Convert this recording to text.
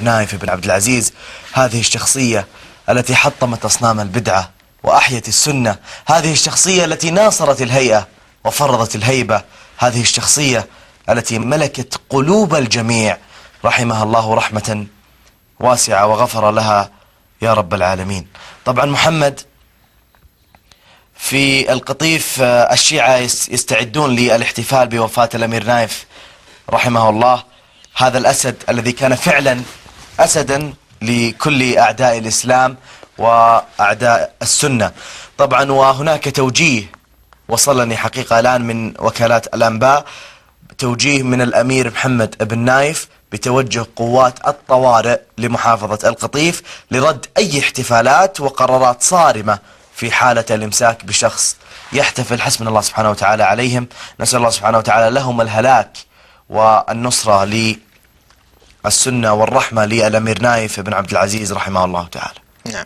نايف بن عبد العزيز، هذه الشخصية التي حطمت أصنام البدعة وأحيت السنة، هذه الشخصية التي ناصرت الهيئة وفرضت الهيبة، هذه الشخصية التي ملكت قلوب الجميع، رحمها الله رحمة واسعة وغفر لها يا رب العالمين. طبعا محمد، في القطيف الشيعة يستعدون للاحتفال بوفاة الأمير نايف رحمه الله، هذا الأسد الذي كان فعلا أسدا لكل أعداء الإسلام وأعداء السنة. طبعا وهناك توجيه وصلني حقيقة الآن من وكالات الأنباء، توجيه من الأمير محمد بن نايف بتوجه قوات الطوارئ لمحافظة القطيف لرد أي احتفالات وقرارات صارمة في حالة الإمساك بشخص يحتفل، حسبنا الله سبحانه وتعالى عليهم، نسأل الله سبحانه وتعالى لهم الهلاك والنصرة للسنة والرحمة للأمير نايف بن عبد العزيز رحمه الله تعالى. نعم.